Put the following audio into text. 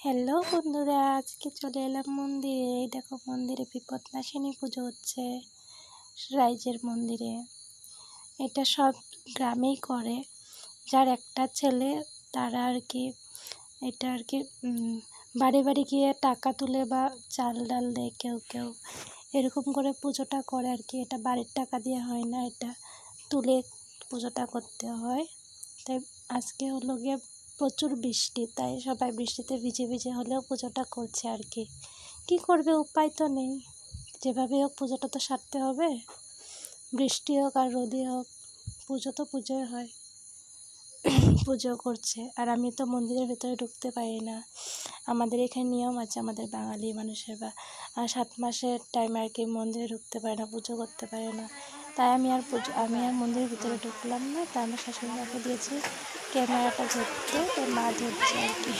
Hello বন্ধুরা, আজকে চলে এলাম মন্দিরে। এই দেখো, মন্দিরে বিপদনাশিনী পুজো হচ্ছে রাইজের মন্দিরে। এটা সব গ্রামেই করে। যার একটা ছেলে, তারা আর কি এটা আর কি বাড়ি বাড়ি গিয়ে টাকা তুলে বা চাল ডাল দেয় কেউ কেউ, এরকম করে পুজোটা করে আর কি। এটা বাড়ির টাকা দিয়ে হয় না, এটা তুলে পুজোটা করতে হয়। তাই আজকে হলো গিয়ে প্রচুর বৃষ্টি, তাই সবাই বৃষ্টিতে ভিজে ভিজে হলেও পুজোটা করছে আর কি। কী করবে, উপায় তো নেই। যেভাবে হোক পুজোটা তো সারতে হবে, বৃষ্টি হোক আর রোদই হোক, পুজো তো পুজোই হয়। পুজো করছে, আর আমি তো মন্দিরের ভেতরে ঢুকতে পারি না। আমাদের এখানে নিয়ম আছে, আমাদের বাঙালি মানুষের 7 মাসের টাইম আর কি মন্দিরে ঢুকতে পারে না, পুজো করতে পারে না। তাই আমি আর মন্দিরের ভিতরে ঢুকলাম না। তাই আমার শাশুড়ি মাকে দিয়েছি ক্যামেরাটা ধরতে, মা ধরছে আর কি।